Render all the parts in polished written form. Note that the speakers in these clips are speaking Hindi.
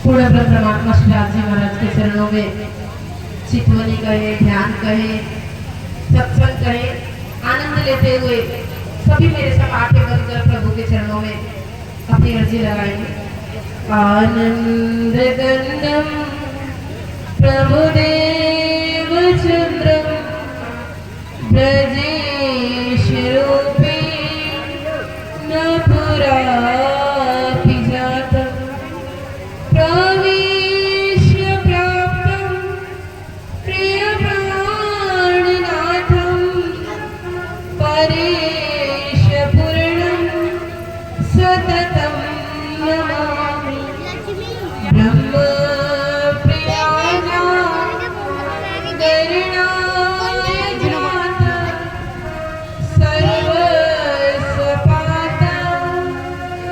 पूर्ण ब्रह्म परमात्मा श्री राज जी महाराज के चरणों में चितवनी कहे, ध्यान कहे, सत्संग कहे, आनंद लेते हुए सभी मेरे सपाट के बनकर प्रभु के चरणों में अपनी अर्जी लगाएंगे। आनंद गंधम प्रभुदेव चंद्रम ब्रजेश रूपे न पुरापि जातम् प्रवेश्य प्राप्तं प्रिय प्राणनाथं परेश पूर्णं सततं नमामि। ब्रह्म प्रियाया गरुणाय जाता सर्वस्वपाता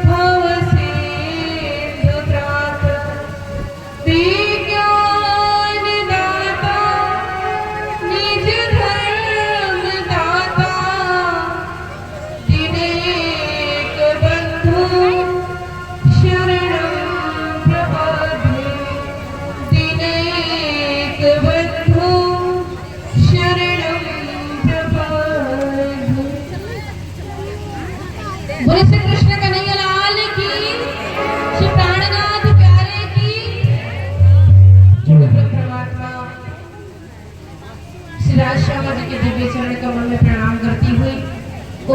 भवसिन्धुत्राता विज्ञानदाता निज धर्मदाता दिनेक बन्धु शरणं प्रपद्ये दिनेक बन्धु शरणं प्रपद्ये। बोले श्री कृष्ण कन्हैया लाल की, श्री प्राणनाथ प्यारे की। परमात्मा श्री राज श्यामा जी के दिव्य चरण कमल में प्रणाम करती हुई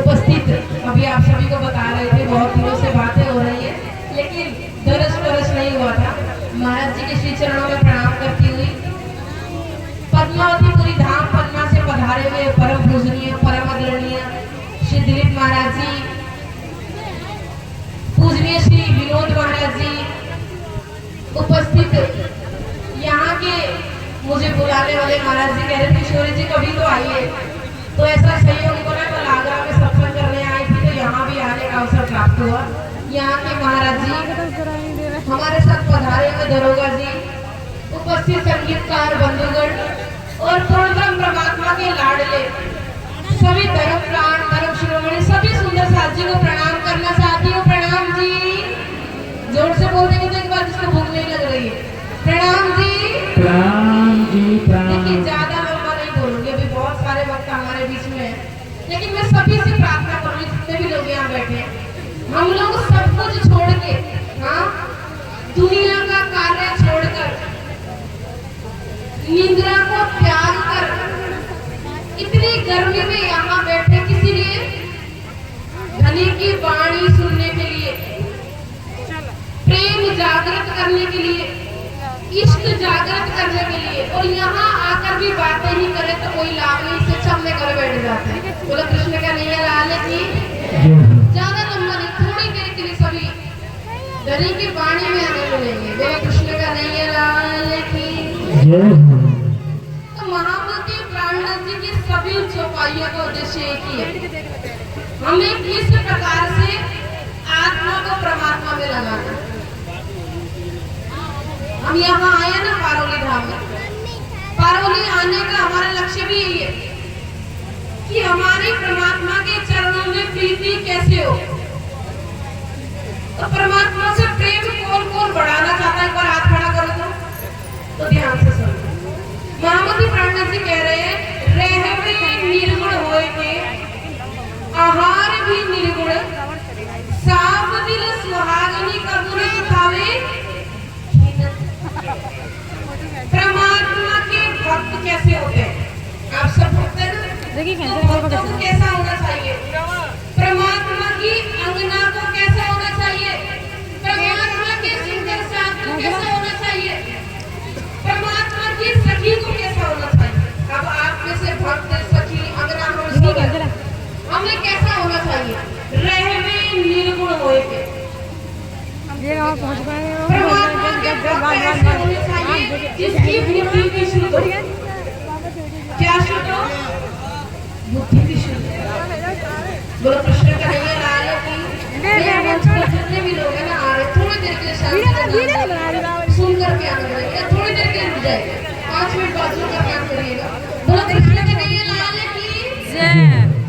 उपस्थित, अभी आप सभी को बता रहे थे बहुत दिनों से बातें हो रही है लेकिन दरस परस नहीं हुआ था। महाराज जी के श्री चरणों में प्रणाम करती हुई पद्मावतीपुरी धाम पन्ना से पधारे हुए परम पूजनीय परम आदरणीय श्री दिलीप महाराज जी, पूजनीय श्री विनोद महाराज जी उपस्थित, यहाँ के मुझे बुलाने वाले महाराज जी कह रहे थे किशोरी जी कभी तो आइए, तो ऐसा सहयोग बना कल आगरा में सत्संग करने आई थी तो यहाँ भी आने का अवसर प्राप्त हुआ। यहाँ के महाराज जी हमारे साथ पधारे हुए दरोगा जी, उपस्थित संगीतकार बंधुगण और पूर्णतम परमात्मा के लाडले सभी धर्म प्राण धर्म शिरोमणि सभी सुंदर साथी को प्रणाम करना चाहती हूँ। प्रणाम जी, जोर से बोल देंगे तो एक बार जिसको भूख नहीं लग रही है। प्रणाम जी, प्रणाम जी, प्रणाम। लेकिन ज्यादा लंबा नहीं बोलूंगी, अभी बहुत सारे वक्त हमारे बीच में है, लेकिन मैं सभी से प्रार्थना करूंगी जितने भी लोग यहाँ बैठे हैं, हम लोग सब कुछ छोड़ के, हाँ, दुनिया का कार्य छोड़कर, निंद्रा को त्याग कर इतनी गर्मी में यहाँ बैठे किसी लिए? धनी की वाणी सुनने के लिए, प्रेम जागृत करने के लिए, इश्क जागृत करने के लिए, और यहाँ आकर भी बातें ही करे तो कोई लाभ नहीं, इससे अच्छा हमने घर बैठ जाते हैं। बोलो कृष्ण का नैया लाल की। ज्यादा लंबा नहीं, थोड़ी देर के लिए सभी धनी की वाणी में आनंद लेंगे। बोलो कृष्ण का नैया लाल की। तो महामती प्राणनाथ जी की सभी चौपाइयों का उद्देश्य एक ही है, हमें किस प्रकार से आत्मा को परमात्मा में लगाना। हम यहाँ आए ना पारोली धाम में, पारोली आने का हमारा लक्ष्य भी यही है कि हमारी परमात्मा के चरणों में प्रीति कैसे हो। तो परमात्मा से प्रेम कौन कौन बढ़ाना चाहता है, एक बार हाथ खड़ा करो तो ध्यान से सुनो। महामती प्राणनाथ जी कह रहे हैं, रहवे निर्गुण होए के आहार भी निर्गुण, साफ दिल सुहागनी का गुण दिखावे। परमात्मा के भक्त कैसे होते हैं? आप सब भक्त हैं ना? तो भक्तों को कैसा होना चाहिए? परमात्मा की अंगना को कैसा होना चाहिए? परमात्मा के सुंदर साथ को कैसा होना चाहिए? परमात्मा की सखी को कैसा होना चाहिए? अब आप में से भक्त सखी अंगना हमें कैसा होना चाहिए? रहवे निर्गुण होए के। परमात्मा के भक्त कैसे होने चाहिए? जिसकी बुद्धि भी शुद्ध हो। क्या शुद्ध हो? बुद्धि भी शुद्ध। बोलो कृष्ण कन्हैया लाल की। जितने भी लोग हैं ना आ रहे, थोड़ी देर के लिए सुन करके आनंद लेंगे, थोड़ी देर के लिए रुक जाएगा, 5 मिनट बाद का काम करिएगा। बोलो कृष्ण कन्हैया लाल की।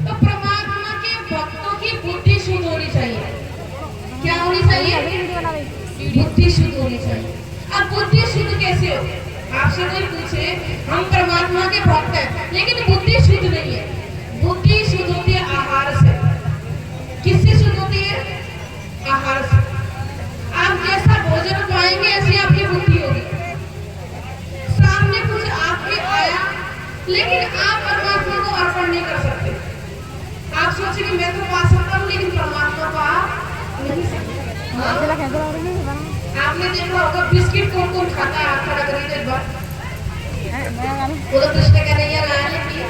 तो परमात्मा के भक्तों की बुद्धि शुद्ध होनी चाहिए। क्या होनी चाहिए? बुद्धि शुद्ध होनी चाहिए। अब बुद्धि शुद्ध कैसे हो? आपसे कोई पूछे हम परमात्मा के भक्त हैं लेकिन बुद्धि शुद्ध नहीं है, बुद्धि शुद्ध होती है आहार से। किससे शुद्ध होती है? आहार से। आप जैसा भोजन खाएंगे ऐसी आपकी बुद्धि होगी। सामने कुछ आपके आया लेकिन आप परमात्मा को अर्पण नहीं कर सकते। आप सोचे कि मैं तो पा सकता हूँ लेकिन परमात्मा पा नहीं सकते। आपने देखा होगा बिस्किट कौन कौन खाता है, हाथ खड़ा करिए एक बार। वो तो कृष्ण का नहीं लाया लेकिन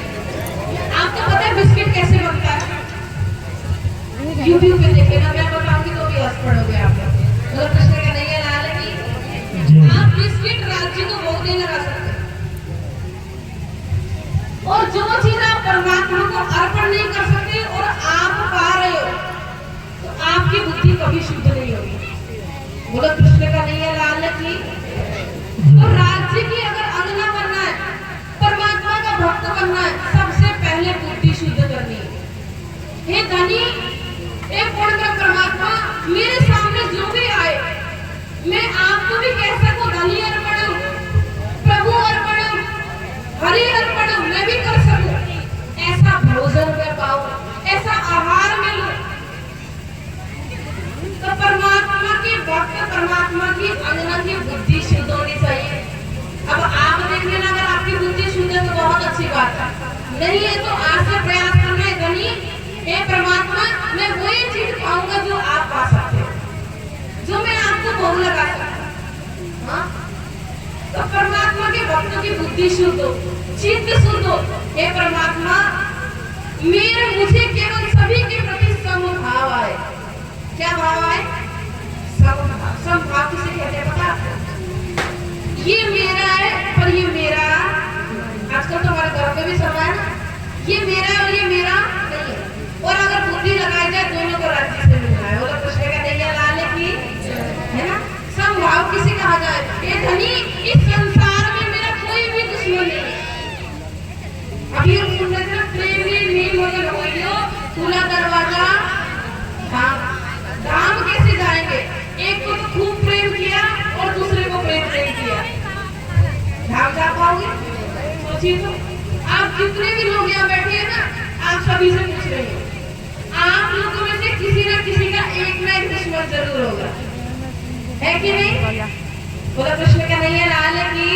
आपको पता है बिस्किट कैसे बनता है? यूट्यूब पे देखे ना, मैं बताऊंगी तो भी हंस पड़ोगे आप लोग। वो तो कृष्ण का नहीं लाया लेकिन आप बिस्किट राज्य को भोग नहीं लगा सकते। और जो चीज आप परमात्मा को अर्पण नहीं कर सकते और आप पा रहे हो तो आपकी बुद्धि कभी शुद्ध नहीं होगी। बोलो कृष्ण का नहीं है लाल की। तो राज्य की अगर अंगना बनना है, परमात्मा का भक्त बनना है, सबसे पहले बुद्धि शुद्ध करनी है। हे धनी, एक पूर्ण परमात्मा मेरे सामने जो भी आए मैं आपको भी कह सकूं धनी अर्पण, प्रभु अर्पण, हरि अर्पण, मैं भी कर सकूं। ऐसा भोजन मैं पाऊं, ऐसा आहार मैं लूं। तो परमात्मा के भक्त, परमात्मा की अंगना की बुद्धि शुद्ध होनी चाहिए। अब आप देख लेना, अगर आपकी बुद्धि शुद्ध है तो बहुत अच्छी बात है, नहीं है तो आज से प्रयास करना है धनी, हे परमात्मा मैं वही चीज पाऊंगा जो आप पा सकते हो, जो मैं आपको भोग लगा सकता हूं। तो परमात्मा के भक्तों की बुद्धि शुद्ध हो, चित्त शुद्ध हो। हे परमात्मा मुझे केवल सभी के प्रति समभाव आए। क्या भाव आए? समभाव। समभाव किसे कहते हैं पता आपको? ये मेरा है पर ये मेरा, आजकल तो हमारे घर में भी सब है ना, ये मेरा और ये मेरा नहीं है। और अगर बुद्धि लगाई जाए दोनों को राज्य से मिलना है। वो तो कृष्ण का नहीं है लाल की, है ना। समभाव किसे कहा जाए? ये धनी, इस संसार में मेरा कोई भी दुश्मन नहीं है। अभी हम सुन रहे थे ना, प्रेमी नहीं मगर होइयो खुला दरवाजा धाम। धाम कैसे जाएंगे? एक को तो खूब प्रेम किया और दूसरे को प्रेम नहीं किया, धाम जा पाओगे? सोचिए तो। आप जितने भी लोग यहाँ बैठे हैं ना, आप सभी से पूछ रहे हो, आप लोगों में से किसी न किसी का एक ना एक दुश्मन जरूर होगा, है कि नहीं? बोला कृष्ण का नहीं है लाल की,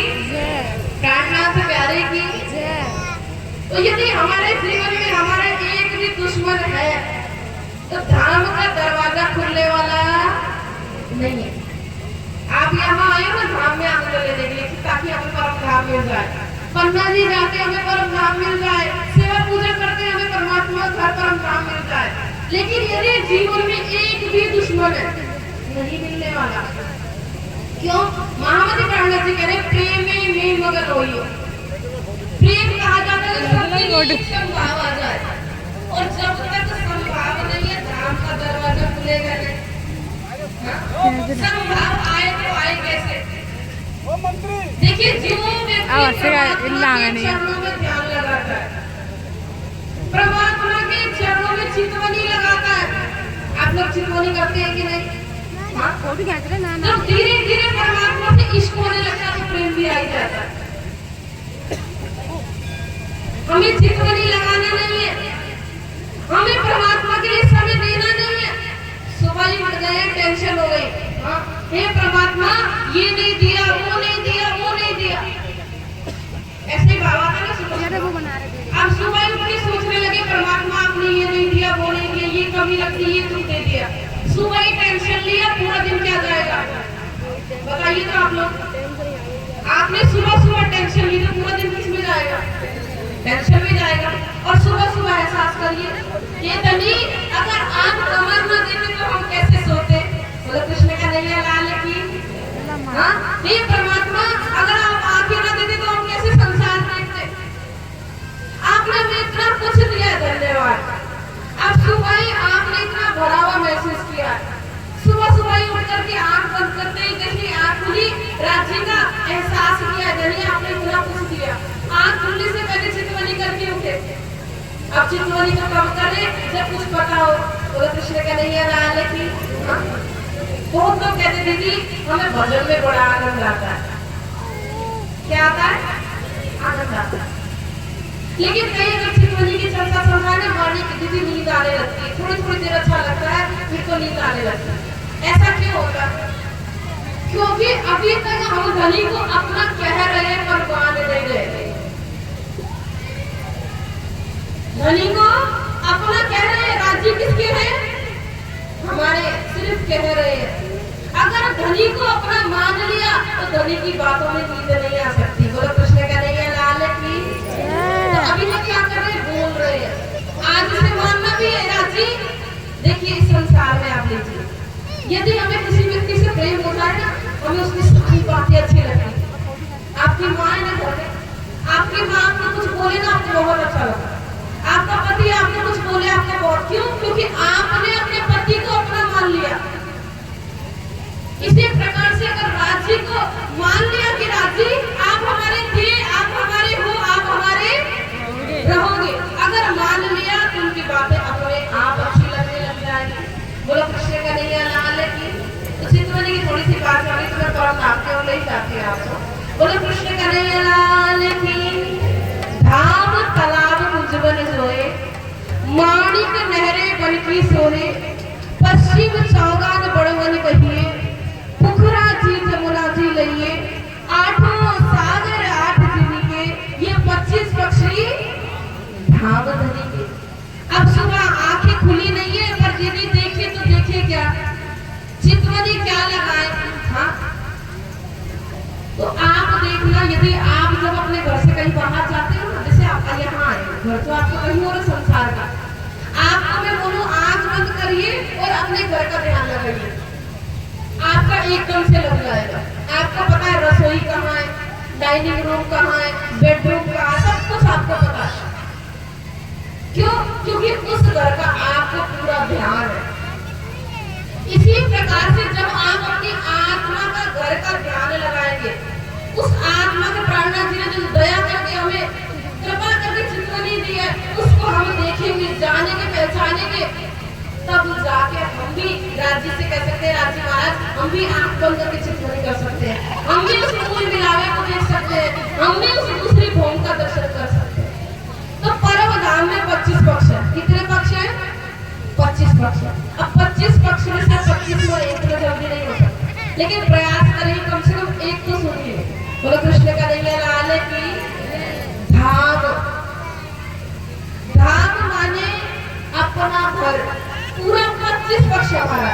प्राणनाथ प्यारे की। तो यदि हमारे जीवन में हमारे एक भी दुश्मन है तो धाम का दरवाजा खुलने वाला नहीं है। आप यहाँ आए हो धाम में आनंद लेने के लिए ताकि हमें परम धाम मिल जाए। पन्ना जी जाते हमें परम धाम मिल जाए, सेवा पूजा करते हमें परमात्मा घर परम धाम मिल जाए। लेकिन यदि जीवन में एक भी दुश्मन है नहीं मिलने वाला। क्यों? महामती प्राणनाथ जी कह रहे प्रेम में मगन होइयो। प्रेम कहा जाता है समभाव आ जाए, और जब तक समभाव नहीं है धाम का दरवाजा खुलेगा नहीं। समभाव आए तो आए कैसे? देखिए जो व्यक्ति चरणों में ध्यान लगाता है, परमात्मा के चरणों में चितवनी लगाता है। आप लोग चितवनी करते हैं कि नहीं? जब धीरे धीरे परमात्मा से इश्क होने लगता है तो प्रेम भी आ ही जाता है। हमें चितवनी लगाना नहीं है, हमें परमात्मा के लिए समय देना नहीं है। सुबह ही उठ गए टेंशन हो गई, हे परमात्मा ये नहीं दिया, वो नहीं दिया, वो नहीं दिया, ऐसे ही भाव आता है ना सुबह। आप सुबह ही उठ के सोचने लगे परमात्मा आपने ये नहीं दिया, वो नहीं दिया, ये कमी रखी, ये तुम दे दिया। सुबह ही टेंशन लिया, पूरा दिन क्या जाएगा बताइए तो आप लोग। आपने सुबह सुबह टेंशन ली तो पूरा दिन किसमें जाएगा? टेंशन में जाएगा। और सुबह सुबह एहसास करिए ये धनी, अगर आप कमर न देते तो हम कैसे सोते? बोले कृष्ण का नहीं है लाल की। हाँ, ये परमात्मा अगर आप आंखें न देते तो हम कैसे संसार देखते? आपने हमें इतना कुछ दिया, धन्यवाद। अब सुबह ही आपने इतना भरा हुआ महसूस किया, सुबह सुबह ही उठ करके आंख बंद करते ही जैसे आंख खुली, राज्य का एहसास किया, धनी आपने इतना कुछ दिया। आंख खुलने से पहले चितवनी करके उठे। अब चितवनी तो कम करें जब कुछ पता हो। बोले कृष्ण का नहीं है लाल की। बहुत लोग कहते दीदी हमें भजन में बड़ा आनंद आता है। क्या आता है? आनंद आता है। लेकिन कई अगर चित्रवली की चर्चा समझाने वाली की दीदी नींद आने लगती है, थोड़ी थोड़ी देर अच्छा लगता है, फिर तो नींद आने लगती है। ऐसा क्यों होता है? क्योंकि अभी तक हम ध्वनि को अपना कह रहे हैं पर मान नहीं रहे। ध्वनि को अपना कह रहे हैं, राज्य किसके हैं? हमारे सिर्फ कह रहे हैं। अगर ध्वनि को अपना मान लिया तो ध्वनि की बातों में नींद नहीं आ सकती। बोलो कृष्ण का नहीं है लाल की। तो अभी तक क्या कर रहे हैं? बोल रहे हैं। आज इसे मानना भी है राजी। देखिए इस संसार में आप लीजिए, यदि हमें किसी व्यक्ति से प्रेम होता है ना, हमें उसकी सारी बातें अच्छी लगती है। आपकी माँ है ना घर में, आपकी माँ आपको कुछ बोले ना आपको बहुत अच्छा लगता है। आपका पति आपको कुछ बोले आपको बहुत, क्यों? क्योंकि आपने अपने पति को अपना मान लिया। इसी प्रकार से अगर राज्य को मान लिया कि राज्य आप हमारे थे, आप हमारे हो, आप हमारे रहोगे, अगर मान लिया तो उनकी बातें अपने आप अच्छी लगने लग जाएंगी। बोलो कृष्ण का नहीं है लाल की। तो चित्रवली की थोड़ी सी बात हो रही तो मैं थोड़ा नापते हुए ही जाती है आपको। बोलो कृष्ण का नहीं है लाल की। धाम तालाब मुझबन सोए, माणिक नहरे बन की सोने, पश्चिम चौगान बड़वन कहिए, पुखरा जी जमुना जी लइए, आठों सागर आठ जिनी के, ये 25 पक्षी धाम धनी के। अब सुबह आंखें खुली नहीं है पर दीदी देखे तो देखे क्या? चित्रवली क्या लगाए? हाँ तो आप देखना, यदि आप जब अपने घर से कहीं बाहर जाते हो ना, जैसे आप यहाँ आए घर तो आपको कहीं और संसार का, आपको मैं बोलूं आंख बंद करिए और अपने घर का ध्यान लगाइए, आपका एकदम से लग जाएगा। आपको पता है रसोई कहाँ है, डाइनिंग रूम कहाँ है, बेडरूम कहाँ है, सब कुछ आपको पता है। क्यों? क्योंकि उस घर का आपको पूरा ध्यान है। इसी प्रकार से जब आप अपनी आत्मा का घर का ध्यान लगाएंगे, उस आत्मा के प्राणनाथ जी ने जो दया करके हमें कृपा करके चित्रवली दी है, उसको हम देखेंगे, जानेंगे, पहचानेंगे, तब जाके हम भी राज्य से कह सकते हैं राज्य महाराज हम भी आंख बंद करके चित्रवली कर सकते हैं, हम भी उस मूल मिलावे को देख सकते हैं, हम भी उस दूसरी भूमि का दर्शन कर सकते हैं। तो परम धाम में 25 पक्ष है। कितने पक्ष हैं? 25 पक्ष। अब 25 पक्ष में से 25 को एक तो जल्दी नहीं हो सकता, लेकिन प्रयास करिए कम से कम एक तो सुनिए। बोलो कृष्ण का नहीं है लाल की। धाम, धाम माने अपना घर, पूरा 25 पक्ष हमारा,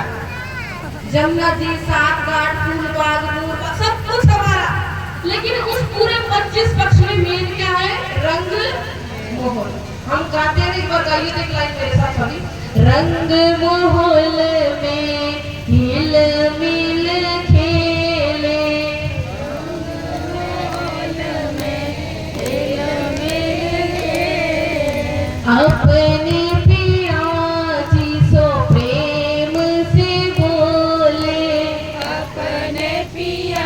जमुना जी, सात घाट, फूल बाग, नूर बाग, सब कुछ हमारा। लेकिन उस पूरे 25 पक्ष में मेन क्या है? रंग मोहन। हम गाते हैं, एक बार गाइए एक लाइन मेरे साथ सभी। रंग मोहल में हिल मिल खेले, अपने पिया जी सो प्रेम से बोले, अपने पिया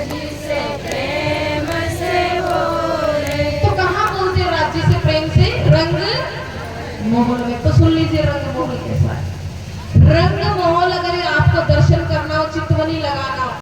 जी से प्रेम से बोले। तो कहाँ बोलते राज्य से प्रेम से? रंग मोहन में। तो सुन लीजिए, रंग